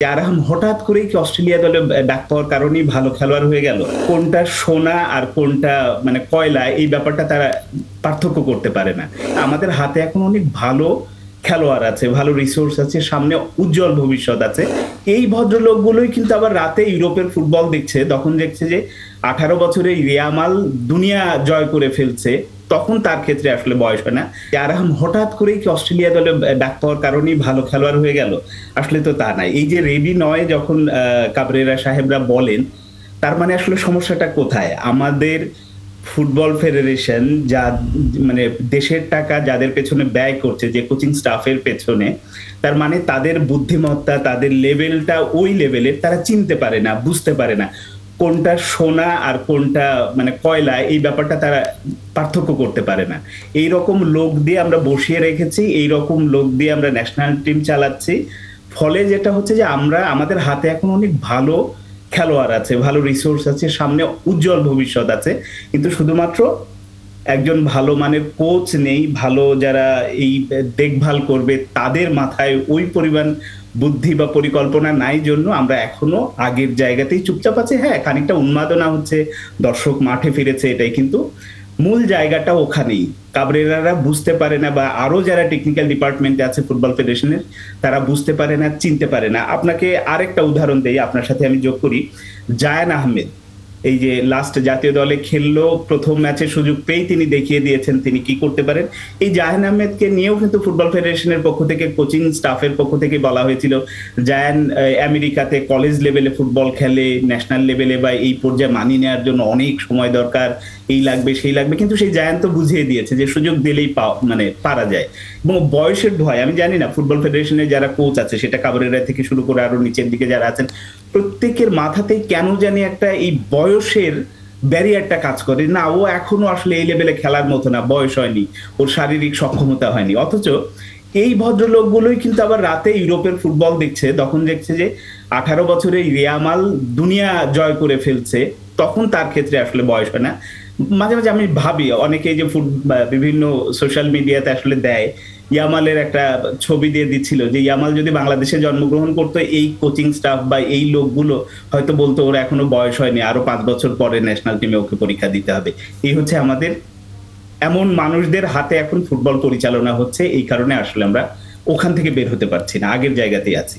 যারা হঠাৎ করেই কি অস্ট্রেলিয়া দলে ডাক পাওয়ার কারণেই ভালো খেলোয়াড় হয়ে গেল? কোনটা সোনা আর কোনটা মানে কয়লা এই ব্যাপারটা তারা পার্থক্য করতে পারে না। আমাদের হাতে এখন অনেক ভালো খেলোয়াড় আছে, ভালো রিসোর্স আছে, সামনে উজ্জ্বল ভবিষ্যৎ আছে। এই ভদ্রলোকগুলোই কিন্তু আবার রাতে ইউরোপের ফুটবল দেখছে, তখন দেখছে যে ১৮ বছরে ইয়ামাল দুনিয়া জয় করে ফেলছে। তখন তার ক্ষেত্রে আসলে বয়স হয় না। যারা হঠাৎ করেই কি অস্ট্রেলিয়া দলে ডাক পাওয়ার কারণেই ভালো খেলোয়াড় হয়ে গেল? আসলে তো তা নাই। এই যে রেডি নয় যখন কাবরেরা সাহেবরা বলেন, তার মানে আসলে সমস্যাটা কোথায়? আমাদের ফুটবল ফেডারেশন যা মানে দেশের টাকা যাদের পেছনে ব্যয় করছে, যে কোচিং স্টাফের পেছনে, তার মানে তাদের বুদ্ধিমত্তা, তাদের লেভেলটা ওই লেভেলের তারা চিনতে পারে না, বুঝতে পারে না। কোনটা সোনা আর কোনটা মানে কয়লা এই ব্যাপারটা তারা পার্থক্য করতে পারে না। এইরকম লোক দিয়ে আমরা বসিয়ে রেখেছি, এইরকম লোক দিয়ে আমরা ন্যাশনাল টিম চালাচ্ছি। ফলে যেটা হচ্ছে যে আমরা আমাদের হাতে এখন অনেক ভালো খেলোয়াড় আছে, ভালো রিসোর্স আছে, সামনে উজ্জ্বল ভবিষ্যৎ আছে। কিন্তু শুধুমাত্র একজন ভালো মানের কোচ নেই, ভালো যারা এই দেখভাল করবে তাদের মাথায় ওই পরিমাণ বুদ্ধি বা পরিকল্পনা নাই জন্য আমরা এখনো আগের জায়গাতেই চুপচাপ আছি। হ্যাঁ, খানিকটা উন্মাদনা হচ্ছে, দর্শক মাঠে ফিরেছে এটাই, কিন্তু মূল জায়গাটা ওখানেই। কাবরেরারা বুঝতে পারে না, বা আরো যারা টেকনিক্যাল ডিপার্টমেন্টে আছে ফুটবল ফেডারেশনের, তারা বুঝতে পারে না, চিনতে পারে না। আপনাকে আরেকটা উদাহরণ দেই, আপনার সাথে আমি যোগ করি। জায়ান আহমেদ এই যে লাস্ট জাতীয় দলে খেললো, প্রথম ম্যাচে সুযোগ পেয়েই তিনি দেখিয়ে দিয়েছেন তিনি কি করতে পারেন। এই জায়ান আহমেদকে নিয়েও কিন্তু ফুটবল ফেডারেশনের পক্ষ থেকে, কোচিং স্টাফের পক্ষ থেকে বলা হয়েছিল, জায়ান আমেরিকাতে কলেজ লেভেলে ফুটবল খেলে, ন্যাশনাল লেভেলে বা এই পর্যায়ে মানিয়ে নেওয়ার জন্য অনেক সময় দরকার, এই লাগবে সেই লাগবে, কিন্তু সেই জায়ান তো বুঝিয়ে দিয়েছে যে সুযোগ দিলেই মানে পারা যায়। এবং বয়সের ভয়, আমি জানি না ফুটবল ফেডারেশনের যারা কোচ আছে, সেটা কাবরেরা থেকে শুরু করে আরো নিচের দিকে যারা আছেন, প্রত্যেকের মাথাতেই কেন জানি একটা এই বয়সের ব্যারিয়ারটা কাজ করে। না, ও এখনো আসলে এই লেভেলে খেলার মতো না, বয়স হয়নি, ওর শারীরিক সক্ষমতা হয়নি। অথচ এই ভদ্রলোকগুলোই কিন্তু আবার রাতে ইউরোপের ফুটবল দেখছে, তখন দেখছে যে ১৮ বছরে ইয়ামাল দুনিয়া জয় করে ফেলছে। তখন তার ক্ষেত্রে আসলে বয়স হয় না। মাঝে মাঝে আমি ভাবি, অনেকেই যে বিভিন্ন সোশ্যাল মিডিয়াতে আসলে দেয়, ইয়ামালের একটা ছবি দিয়ে দিচ্ছিল যে ইয়ামাল যদি বাংলাদেশে জন্মগ্রহণ করতো, এই কোচিং স্টাফ বা এই লোকগুলো হয়তো বলতো ওর এখনো বয়স হয়নি, আরো ৫ বছর পরে ন্যাশনাল টিমে ওকে পরীক্ষা দিতে হবে। এই হচ্ছে আমাদের, এমন মানুষদের হাতে এখন ফুটবল পরিচালনা হচ্ছে, এই কারণে আসলে আমরা ওখান থেকে বের হতে পারছি না, আগের জায়গাতেই আছি।